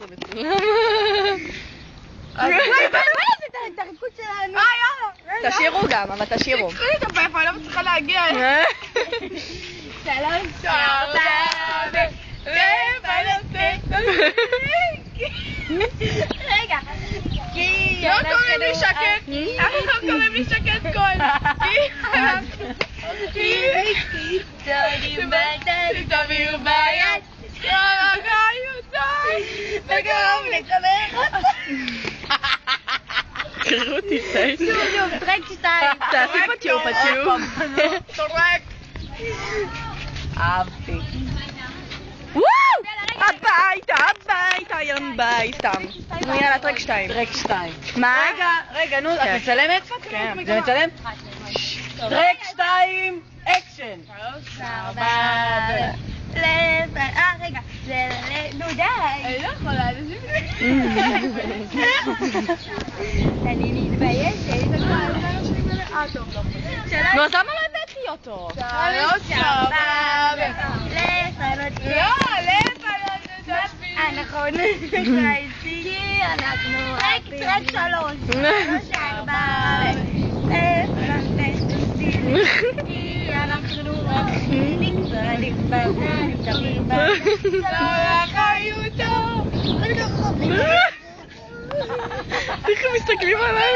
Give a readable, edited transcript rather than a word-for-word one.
זה מצולם. מה זה את הריקוד שלנו? יאללה. תשאירו גם, אבל תשאירו. תקחי לי את הפאפה, אני לא מצליחה להגיע. שלום, רגע. לא קוראים לי שקט. לא קוראים לי שקט קול. תביאו ביד. וקרוב לקבל קראו אותי סייס. שוב, טרק 2. תעשי פתיור. טורק. אהבתי. הביתה, יום ביי, סתם. נו יאללה, טרק 2. טרק 2. מה? רגע, נו, את מצלמת? כן. זה מצלם? טרק 2, אקשן. רגע, נו די. אני לא יכולה, אני מתביישת. נו, אז למה לא הבאתי אותו? נכון, כי אנחנו טרק 3. 3, 4, כי אנחנו נקראים איך הם מסתכלים עליי?